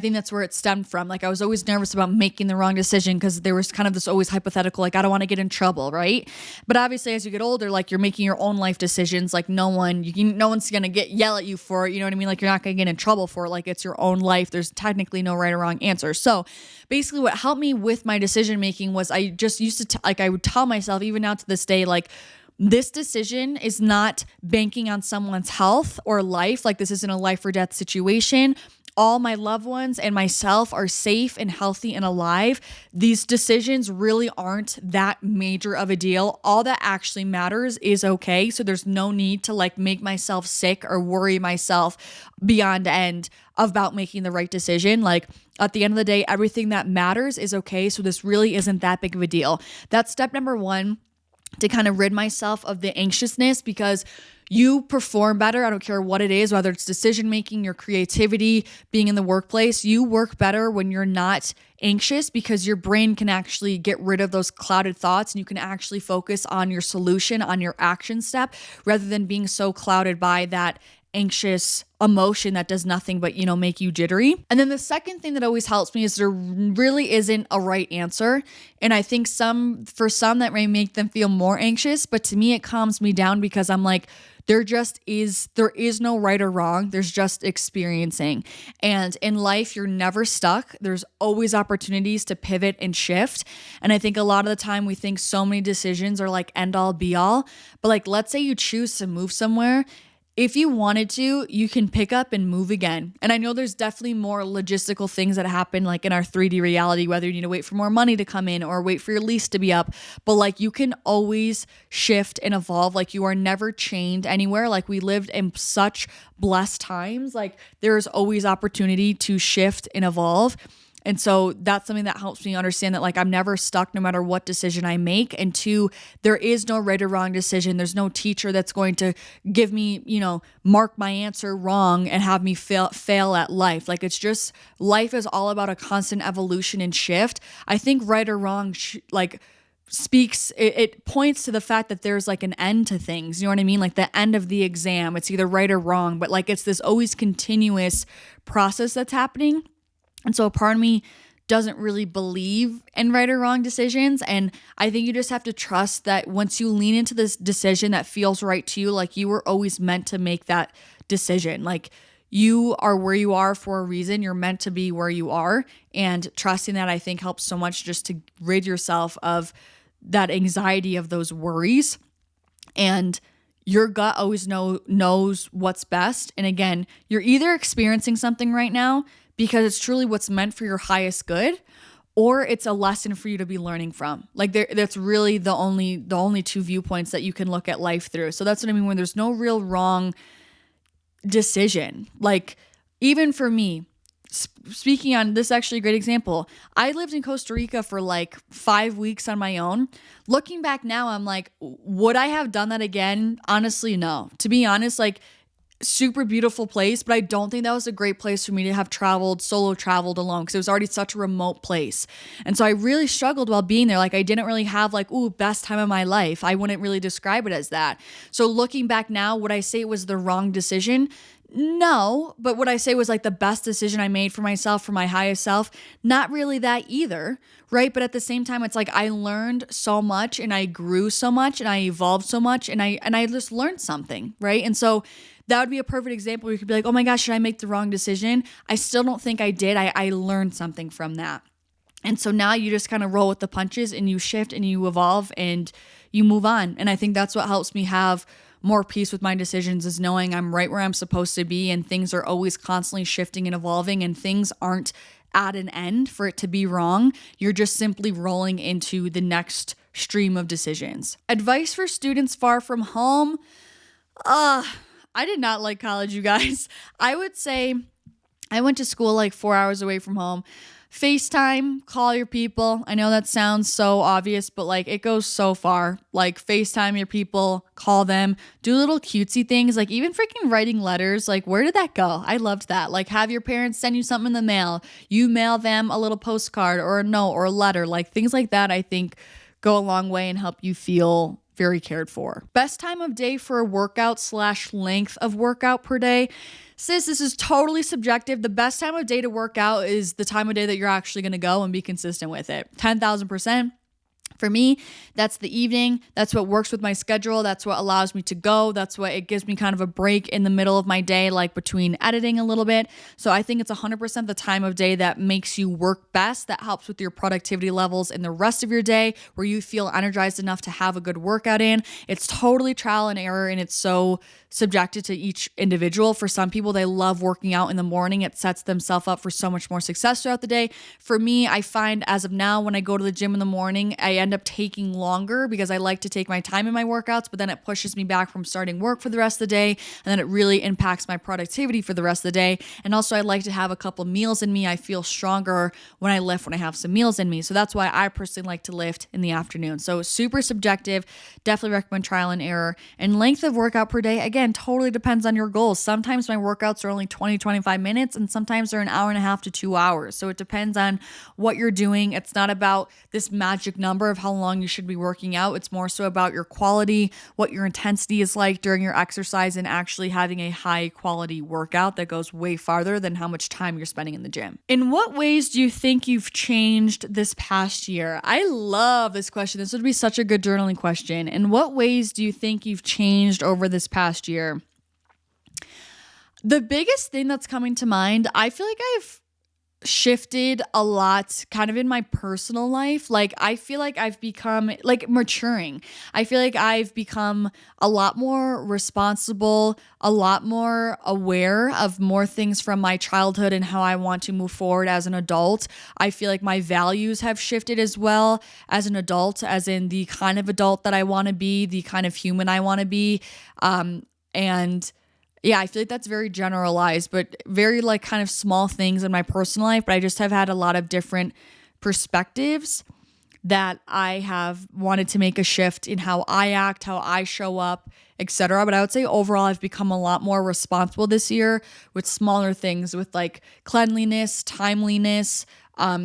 think that's where it stemmed from. Like I was always nervous about making the wrong decision because there was kind of this always hypothetical, like I don't want to get in trouble, right? But obviously as you get older, like you're making your own life decisions. Like no one's going to yell at you for it. You know what I mean? Like you're not going to get in trouble for it. Like it's your own life. There's technically no right or wrong answer. So basically what helped me with my decision making was I just used to I would tell myself even now to this day, like this decision is not banking on someone's health or life. Like this isn't a life or death situation. All my loved ones and myself are safe and healthy and alive. These decisions really aren't that major of a deal. All that actually matters is okay. So there's no need to like make myself sick or worry myself beyond end about making the right decision. Like at the end of the day, everything that matters is okay. So this really isn't that big of a deal. That's step number one, to kind of rid myself of the anxiousness, because you perform better. I don't care what it is, whether it's decision making, your creativity, being in the workplace, you work better when you're not anxious, because your brain can actually get rid of those clouded thoughts and you can actually focus on your solution, on your action step, rather than being so clouded by that anxious emotion that does nothing but, make you jittery. And then the second thing that always helps me is there really isn't a right answer. And I think for some that may make them feel more anxious, but to me, it calms me down because I'm like, there is no right or wrong. There's just experiencing. And in life, you're never stuck. There's always opportunities to pivot and shift. And I think a lot of the time we think so many decisions are like end all be all, but like, let's say you choose to move somewhere. If you wanted to, you can pick up and move again. And I know there's definitely more logistical things that happen like in our 3D reality, whether you need to wait for more money to come in or wait for your lease to be up. But like you can always shift and evolve. Like you are never chained anywhere. Like we lived in such blessed times. Like there's always opportunity to shift and evolve. And so that's something that helps me understand that like I'm never stuck no matter what decision I make. And two, there is no right or wrong decision. There's no teacher that's going to give me, mark my answer wrong and have me fail at life. Like it's just, life is all about a constant evolution and shift. I think right or wrong, it points to the fact that there's like an end to things. You know what I mean? Like the end of the exam, it's either right or wrong, but like it's this always continuous process that's happening. And so a part of me doesn't really believe in right or wrong decisions. And I think you just have to trust that once you lean into this decision that feels right to you, like you were always meant to make that decision. Like you are where you are for a reason. You're meant to be where you are. And trusting that, I think, helps so much just to rid yourself of that anxiety of those worries. And your gut always knows what's best. And again, you're either experiencing something right now because it's truly what's meant for your highest good, or it's a lesson for you to be learning from. Like that's really the only two viewpoints that you can look at life through. So that's what I mean when there's no real wrong decision. Like even for me, speaking on this, actually a great example. I lived in Costa Rica for like 5 weeks on my own. Looking back now, I'm like, would I have done that again? Honestly, no. To be honest, like super beautiful place, but I don't think that was a great place for me to have solo traveled alone, because it was already such a remote place. And so I really struggled while being there. Like I didn't really have like, best time of my life. I wouldn't really describe it as that. So looking back now, would I say it was the wrong decision? No, but what I say was like the best decision I made for myself, for my highest self. Not really that either, right? But at the same time, it's like I learned so much and I grew so much and I evolved so much and I just learned something, right? And so that would be a perfect example where you could be like, oh my gosh, should I make the wrong decision? I still don't think I did. I learned something from that. And so now you just kind of roll with the punches and you shift and you evolve and you move on. And I think that's what helps me have more peace with my decisions, is knowing I'm right where I'm supposed to be and things are always constantly shifting and evolving and things aren't at an end for it to be wrong. You're just simply rolling into the next stream of decisions. Advice for students far from home. I did not like college, you guys. I would say I went to school like 4 hours away from home. FaceTime, call your people. I know that sounds so obvious, but like it goes so far. Like FaceTime your people, call them, do little cutesy things, like even freaking writing letters. Like where did that go? I loved that. Like have your parents send you something in the mail. You mail them a little postcard or a note or a letter, like things like that. I think go a long way and help you feel very cared for. Best time of day for a workout / length of workout per day. Sis, this is totally subjective. The best time of day to work out is the time of day that you're actually going to go and be consistent with it. 10,000%. For me, that's the evening. That's what works with my schedule. That's what allows me to go. That's what it gives me kind of a break in the middle of my day, like between editing a little bit. So I think it's 100% the time of day that makes you work best, that helps with your productivity levels in the rest of your day, where you feel energized enough to have a good workout in. It's totally trial and error, and it's so subjected to each individual. For some people, they love working out in the morning. It sets themselves up for so much more success throughout the day. For me, I find as of now, when I go to the gym in the morning, I end up taking longer because I like to take my time in my workouts, but then it pushes me back from starting work for the rest of the day. And then it really impacts my productivity for the rest of the day. And also I like to have a couple meals in me. I feel stronger when I lift, when I have some meals in me. So that's why I personally like to lift in the afternoon. So super subjective, definitely recommend trial and error. And length of workout per day, again, totally depends on your goals. Sometimes my workouts are only 20, 25 minutes, and sometimes they're an hour and a half to 2 hours. So it depends on what you're doing. It's not about this magic number of how long you should be working out. It's more so about your quality, what your intensity is like during your exercise, and actually having a high quality workout that goes way farther than how much time you're spending in the gym. In what ways do you think you've changed this past year? I love this question. This would be such a good journaling question. In what ways do you think you've changed over this past year? The biggest thing that's coming to mind, I feel like I've shifted a lot kind of in my personal life. Like I feel like I've become like maturing. I feel like I've become a lot more responsible, a lot more aware of more things from my childhood and how I want to move forward as an adult. I feel like my values have shifted as well as an adult, as in the kind of adult that I want to be, the kind of human I want to be. And yeah, I feel like that's very generalized, but very like kind of small things in my personal life. But I just have had a lot of different perspectives that I have wanted to make a shift in how I act, how I show up, etc. But I would say overall, I've become a lot more responsible this year with smaller things, with like cleanliness, timeliness,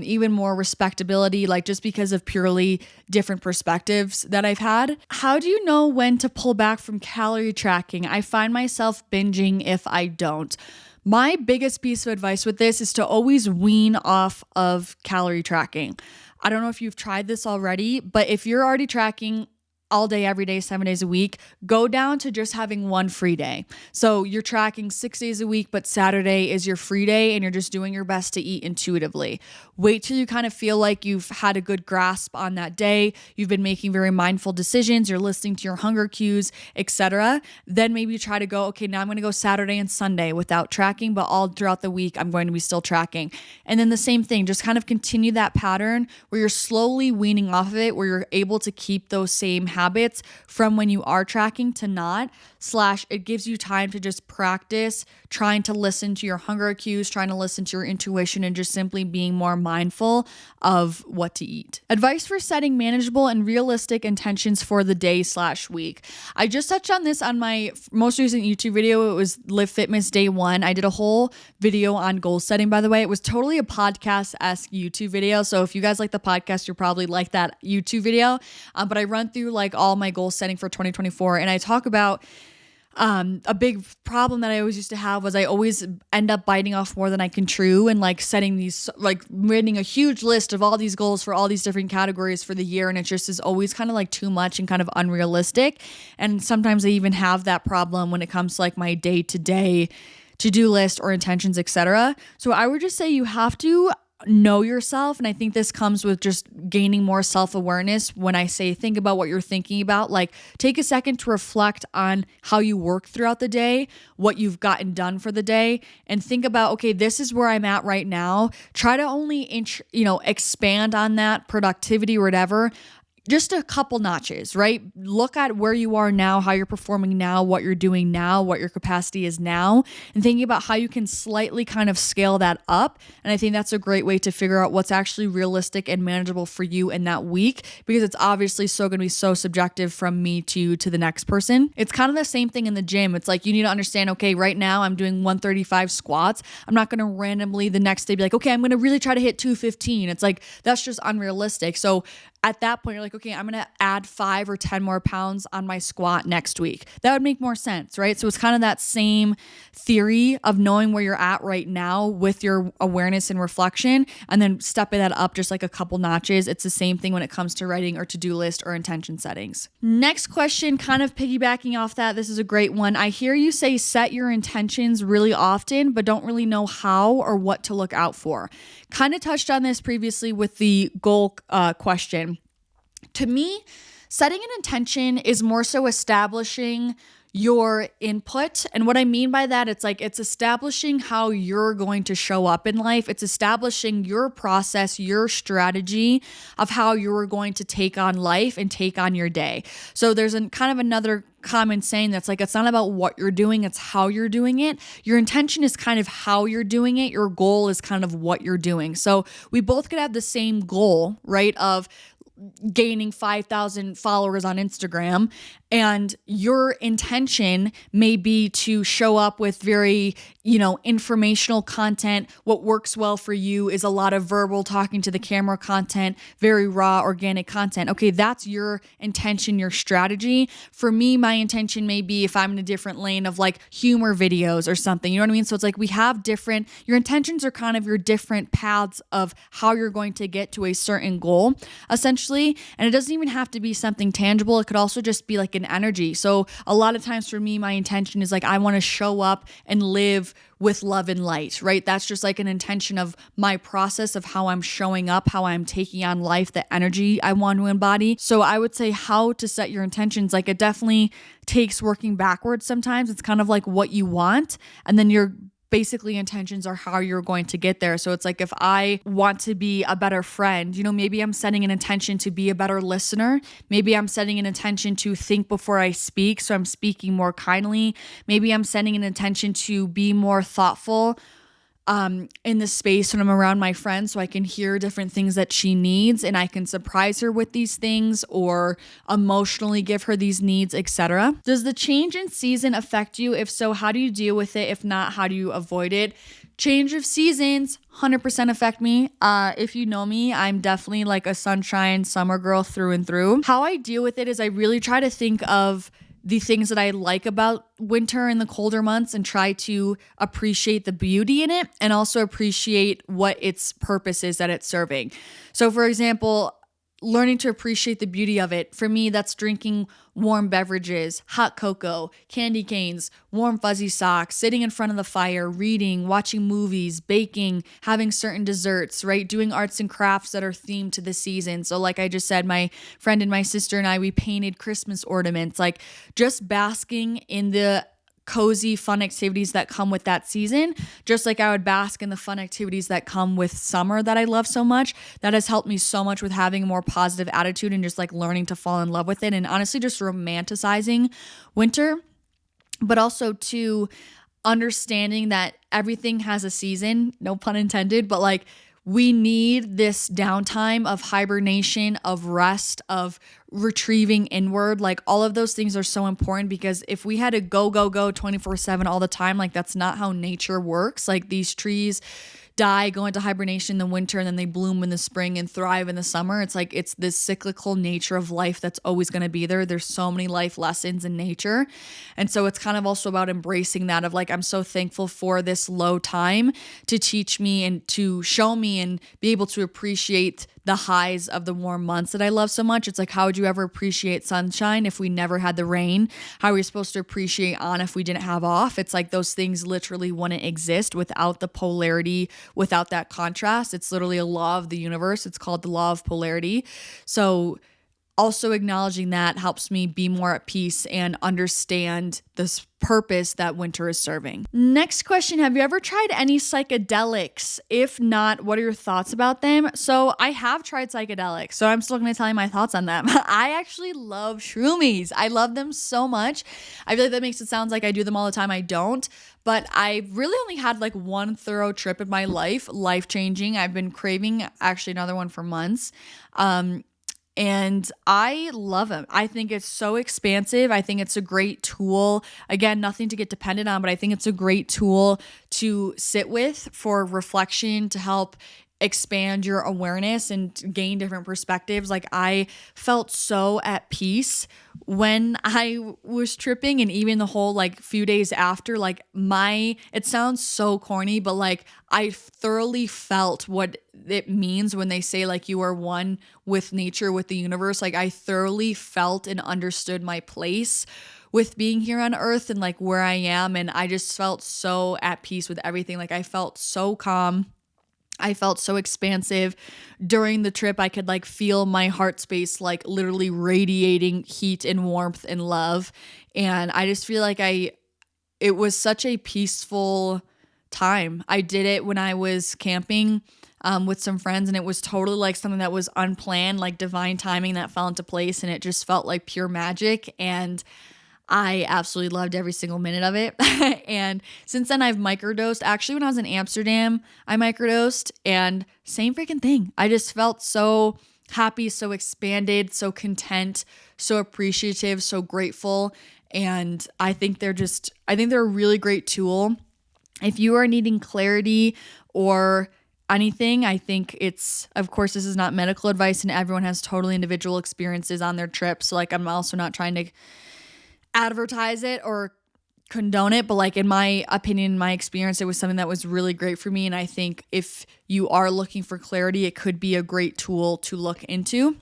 even more respectability, like just because of purely different perspectives that I've had. How do you know when to pull back from calorie tracking? I find myself binging if I don't. My biggest piece of advice with this is to always wean off of calorie tracking. I don't know if you've tried this already, but if you're already tracking all day, every day, 7 days a week, go down to just having one free day. So you're tracking 6 days a week, but Saturday is your free day and you're just doing your best to eat intuitively. Wait till you kind of feel like you've had a good grasp on that day. You've been making very mindful decisions. You're listening to your hunger cues, etc. Then maybe try to go, okay, now I'm going to go Saturday and Sunday without tracking, but all throughout the week, I'm going to be still tracking. And then the same thing, just kind of continue that pattern where you're slowly weaning off of it, where you're able to keep those same habits from when you are tracking to not, / it gives you time to just practice trying to listen to your hunger cues, trying to listen to your intuition, and just simply being more mindful of what to eat. Advice for setting manageable and realistic intentions for the day / week. I just touched on this on my most recent YouTube video. It was Live Fitness Day 1. I did a whole video on goal setting, by the way. It was totally a podcast-esque YouTube video. So if you guys like the podcast, you'll probably like that YouTube video. But I run through like all my goal setting for 2024, and I talk about a big problem that I always used to have was I always end up biting off more than I can chew, and like setting these, like writing a huge list of all these goals for all these different categories for the year. And it just is always kind of like too much and kind of unrealistic. And sometimes I even have that problem when it comes to like my day-to-day to-do list or intentions, etc. So I would just say you have to know yourself. And I think this comes with just gaining more self-awareness. When I say think about what you're thinking about, like take a second to reflect on how you work throughout the day, what you've gotten done for the day, and think about, okay, this is where I'm at right now. Try to only expand on that productivity or whatever, just a couple notches, right? Look at where you are now, how you're performing now, what you're doing now, what your capacity is now, and thinking about how you can slightly kind of scale that up. And I think that's a great way to figure out what's actually realistic and manageable for you in that week, because it's obviously so going to be so subjective from me to the next person. It's kind of the same thing in the gym. It's like you need to understand, okay, right now I'm doing 135 squats. I'm not going to randomly the next day be like, okay, I'm going to really try to hit 215. It's like, that's just unrealistic. So at that point, you're like, okay, I'm going to add 5 or 10 more pounds on my squat next week. That would make more sense, right? So it's kind of that same theory of knowing where you're at right now with your awareness and reflection, and then stepping that up just like a couple notches. It's the same thing when it comes to writing or to-do list or intention settings. Next question, kind of piggybacking off that. This is a great one. I hear you say set your intentions really often, but don't really know how or what to look out for. Kind of touched on this previously with the goal question. To me, setting an intention is more so establishing your input. And what I mean by that, it's establishing how you're going to show up in life. It's establishing your process, your strategy of how you're going to take on life and take on your day. So there's kind of another common saying that's like, it's not about what you're doing, it's how you're doing it. Your intention is kind of how you're doing it. Your goal is kind of what you're doing. So we both could have the same goal, right? Of gaining 5,000 followers on Instagram, and your intention may be to show up with very, informational content. What works well for you is a lot of verbal talking to the camera content, very raw, organic content. Okay, that's your intention, your strategy. For me, my intention may be if I'm in a different lane of like humor videos or something, you know what I mean? So it's like we have your intentions are kind of your different paths of how you're going to get to a certain goal, essentially. And it doesn't even have to be something tangible. It could also just be like an energy. So a lot of times for me, my intention is like, I want to show up and live with love and light, right? That's just like an intention of my process of how I'm showing up, how I'm taking on life, the energy I want to embody. So I would say how to set your intentions. Like it definitely takes working backwards sometimes. It's kind of like what you want, and then your basically intentions are how you're going to get there. So it's like if I want to be a better friend, maybe I'm setting an intention to be a better listener. Maybe I'm setting an intention to think before I speak, so I'm speaking more kindly. Maybe I'm setting an intention to be more thoughtful in the space when I'm around my friend, so I can hear different things that she needs and I can surprise her with these things or emotionally give her these needs, etc. Does the change in season affect you? If so, how do you deal with it? If not, how do you avoid it? Change of seasons 100% affect me. If you know me, I'm definitely like a sunshine summer girl through and through. How I deal with it is I really try to think of the things that I like about winter and the colder months and try to appreciate the beauty in it and also appreciate what its purpose is that it's serving. So for example, learning to appreciate the beauty of it. For me, that's drinking warm beverages, hot cocoa, candy canes, warm fuzzy socks, sitting in front of the fire, reading, watching movies, baking, having certain desserts, right? Doing arts and crafts that are themed to the season. So like I just said, my friend and my sister and I, we painted Christmas ornaments, like just basking in the cozy, fun activities that come with that season, just like I would bask in the fun activities that come with summer that I love so much. That has helped me so much with having a more positive attitude and just like learning to fall in love with it, and honestly just romanticizing winter, but also to understanding that everything has a season, no pun intended, but like we need this downtime of hibernation, of rest, of retrieving inward. Like all of those things are so important, because if we had to go 24/7 all the time, like that's not how nature works. Like these trees die, go into hibernation in the winter, and then they bloom in the spring and thrive in the summer. It's like it's this cyclical nature of life that's always going to be there. There's so many life lessons in nature. And so it's kind of also about embracing that of like, I'm so thankful for this low time to teach me and to show me and be able to appreciate the highs of the warm months that I love so much. It's like, how would you ever appreciate sunshine if we never had the rain? How are we supposed to appreciate on if we didn't have off? It's like those things literally wouldn't exist without the polarity, without that contrast. It's literally a law of the universe. It's called the law of polarity. So also acknowledging that helps me be more at peace and understand this purpose that winter is serving. Next question, have you ever tried any psychedelics? If not, what are your thoughts about them? So I have tried psychedelics, so I'm still going to tell you my thoughts on them. I actually love shroomies. I love them so much. I feel like that makes it sound like I do them all the time. I don't. But I really only had like one thorough trip in my life, life-changing. I've been craving actually another one for months. And I love them. I think it's so expansive. I think it's a great tool. Again, nothing to get dependent on, but I think it's a great tool to sit with for reflection, to help expand your awareness and gain different perspectives. Like I felt so at peace when I was tripping, and even the whole like few days after, like it sounds so corny, but like I thoroughly felt what it means when they say like you are one with nature, with the universe. Like I thoroughly felt and understood my place with being here on earth and like where I am. And I just felt so at peace with everything. Like I felt so calm. I felt so expansive during the trip. I could like feel my heart space like literally radiating heat and warmth and love. And I just feel like it was such a peaceful time. I did it when I was camping with some friends, and it was totally like something that was unplanned, like divine timing that fell into place, and it just felt like pure magic. And I absolutely loved every single minute of it. And since then I've microdosed. Actually, when I was in Amsterdam, I microdosed, and same freaking thing. I just felt so happy, so expanded, so content, so appreciative, so grateful. And I think they're a really great tool. If you are needing clarity or anything, I think of course, this is not medical advice, and everyone has totally individual experiences on their trips. So like, I'm also not trying to advertise it or condone it, but like in my opinion, my experience, it was something that was really great for me. And I think if you are looking for clarity, it could be a great tool to look into.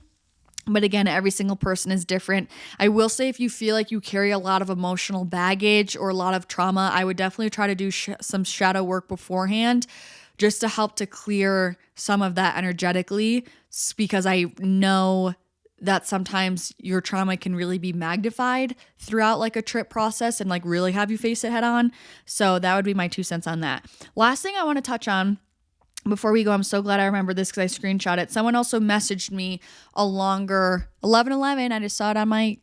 But again, every single person is different. I will say, if you feel like you carry a lot of emotional baggage or a lot of trauma, I would definitely try to do some shadow work beforehand, just to help to clear some of that energetically, because I know that sometimes your trauma can really be magnified throughout like a trip process and like really have you face it head on. So that would be my 2 cents on that. Last thing I want to touch on before we go, I'm so glad I remember this because I screenshot it. Someone also messaged me a longer 11:11. I just saw it on my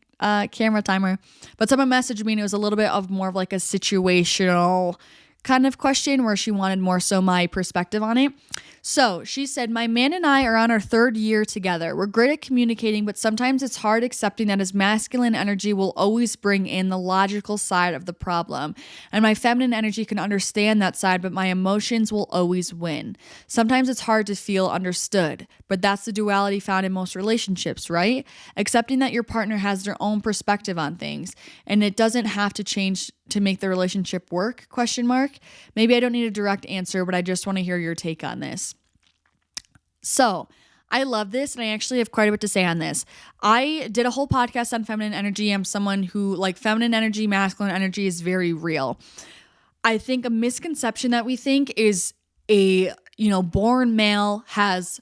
camera timer, but someone messaged me and it was a little bit of more of like a situational kind of question where she wanted more so my perspective on it. So she said, my man and I are on our 3rd year together. We're great at communicating, but sometimes it's hard accepting that his masculine energy will always bring in the logical side of the problem. And my feminine energy can understand that side, but my emotions will always win. Sometimes it's hard to feel understood, but that's the duality found in most relationships, right? Accepting that your partner has their own perspective on things, and it doesn't have to change to make the relationship work, ? Maybe I don't need a direct answer, but I just want to hear your take on this. So I love this, and I actually have quite a bit to say on this. I did a whole podcast on feminine energy. I'm someone who, like, feminine energy, masculine energy is very real. I think a misconception that we think is born male has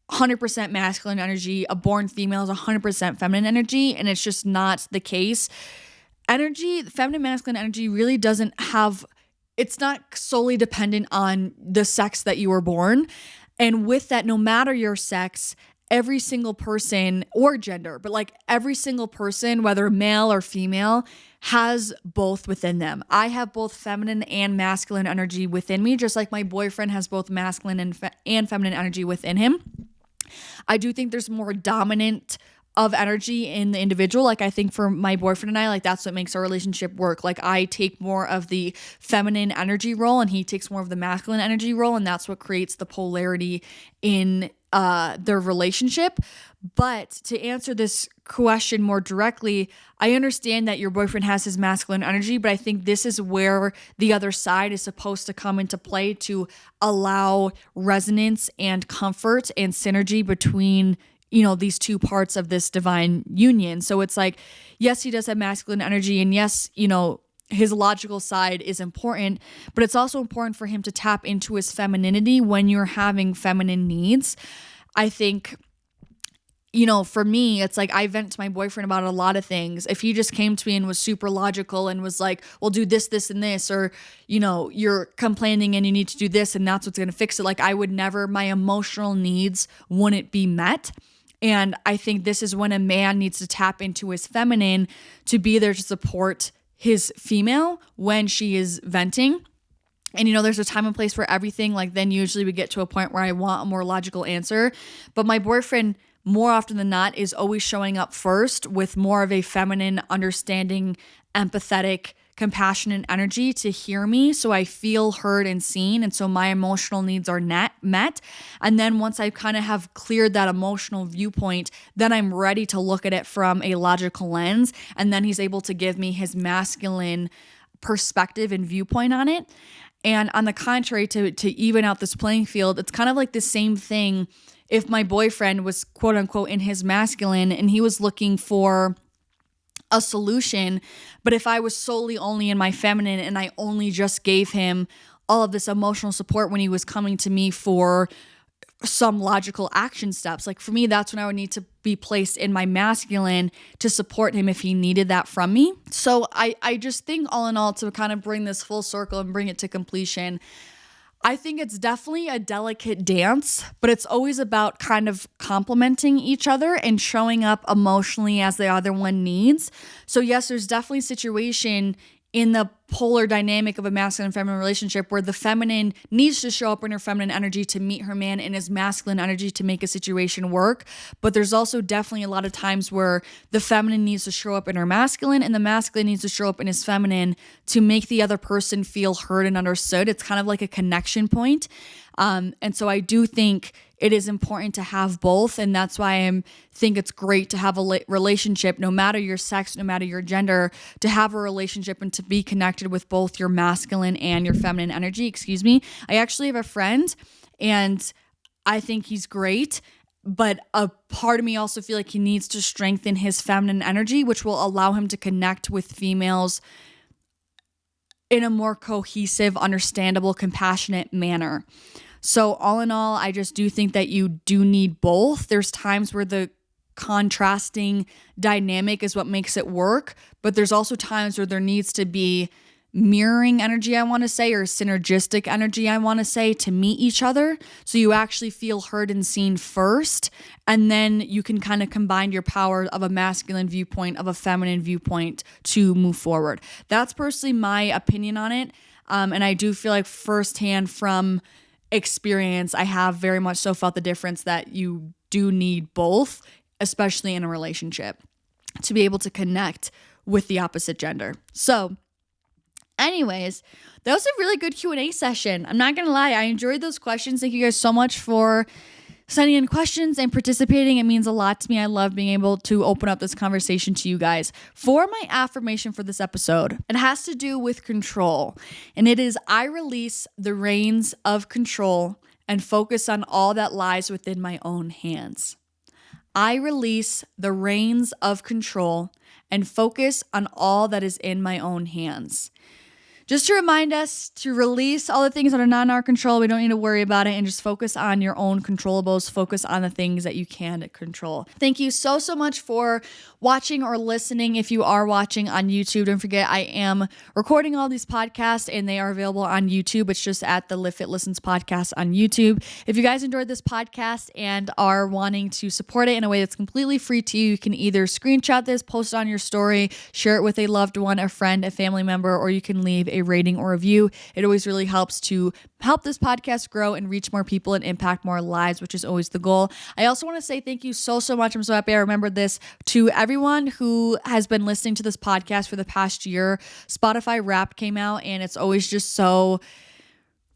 100% masculine energy, a born female has 100% feminine energy, and it's just not the case. Feminine masculine energy really it's not solely dependent on the sex that you were born. And with that, no matter your sex, every single person or gender, but like every single person, whether male or female, has both within them. I have both feminine and masculine energy within me, just like my boyfriend has both masculine and feminine energy within him. I do think there's more dominant of energy in the individual. Like I think for my boyfriend and I, like that's what makes our relationship work. Like I take more of the feminine energy role and he takes more of the masculine energy role, and that's what creates the polarity in their relationship. But to answer this question more directly, I understand that your boyfriend has his masculine energy, but I think this is where the other side is supposed to come into play to allow resonance and comfort and synergy between these two parts of this divine union. So it's like, yes, he does have masculine energy, and yes, his logical side is important, but it's also important for him to tap into his femininity when you're having feminine needs. I think, for me, it's like I vent to my boyfriend about a lot of things. If he just came to me and was super logical and was like, well, do this, this, and this, or, you're complaining and you need to do this and that's what's going to fix it. Like my emotional needs wouldn't be met. And I think this is when a man needs to tap into his feminine to be there to support his female when she is venting. And, there's a time and place for everything. Like then usually we get to a point where I want a more logical answer. But my boyfriend, more often than not, is always showing up first with more of a feminine, understanding, empathetic compassionate energy to hear me so I feel heard and seen. And so my emotional needs are met. And then once I kind of have cleared that emotional viewpoint, then I'm ready to look at it from a logical lens. And then he's able to give me his masculine perspective and viewpoint on it. And on the contrary, to even out this playing field, it's kind of like the same thing if my boyfriend was quote unquote in his masculine and he was looking for a solution, but if I was solely only in my feminine and I only just gave him all of this emotional support when he was coming to me for some logical action steps, like for me, that's when I would need to be placed in my masculine to support him if he needed that from me. So I just think all in all, to kind of bring this full circle and bring it to completion, I think it's definitely a delicate dance, but it's always about kind of complementing each other and showing up emotionally as the other one needs. So yes, there's definitely a situation in the polar dynamic of a masculine and feminine relationship where the feminine needs to show up in her feminine energy to meet her man in his masculine energy to make a situation work. But there's also definitely a lot of times where the feminine needs to show up in her masculine and the masculine needs to show up in his feminine to make the other person feel heard and understood. It's kind of like a connection point. And so I do think it is important to have both. And that's why I think it's great to have a relationship, no matter your sex, no matter your gender, to have a relationship and to be connected with both your masculine and your feminine energy. I actually have a friend and I think he's great, but a part of me also feel like he needs to strengthen his feminine energy, which will allow him to connect with females in a more cohesive, understandable, compassionate manner. So all in all, I just do think that you do need both. There's times where the contrasting dynamic is what makes it work, but there's also times where there needs to be mirroring energy, I want to say, or synergistic energy, I want to say, to meet each other. So you actually feel heard and seen first, and then you can kind of combine your power of a masculine viewpoint, of a feminine viewpoint to move forward. That's personally my opinion on it. And I do feel like firsthand from experience, I have very much so felt the difference that you do need both, especially in a relationship, to be able to connect with the opposite gender. So anyways, that was a really good Q&A session. I'm not going to lie. I enjoyed those questions. Thank you guys so much for sending in questions and participating. It means a lot to me. I love being able to open up this conversation to you guys. For my affirmation for this episode, it has to do with control. And it is, I release the reins of control and focus on all that lies within my own hands. I release the reins of control and focus on all that is in my own hands. Just to remind us to release all the things that are not in our control. We don't need to worry about it and just focus on your own controllables. Focus on the things that you can control. Thank you so much for watching or listening. If you are watching on YouTube, don't forget I am recording all these podcasts and they are available on YouTube. It's just at the Livfiit Listens podcast on YouTube. If you guys enjoyed this podcast and are wanting to support it in a way that's completely free to you, you can either screenshot this, post it on your story, share it with a loved one, a friend, a family member, or you can leave a rating or review. It always really helps to help this podcast grow and reach more people and impact more lives, which is always the goal. I also want to say thank you so much. I'm so happy I remembered this, to everyone who has been listening to this podcast for the past year. Spotify Wrapped came out and it's always just so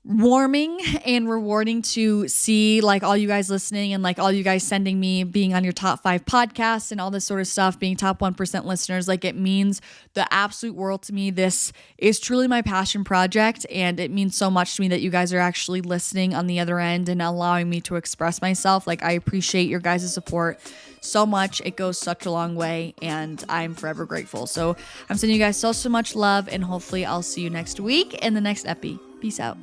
warming and rewarding to see like all you guys listening and like all you guys sending me being on your top 5 podcasts and all this sort of stuff, being top 1% listeners. Like, it means the absolute world to me. This is truly my passion project, and it means so much to me that you guys are actually listening on the other end and allowing me to express myself. Like, I appreciate your guys' support so much. It goes such a long way and I'm forever grateful. So I'm sending you guys so much love, and hopefully I'll see you next week in the next Epi. Peace out.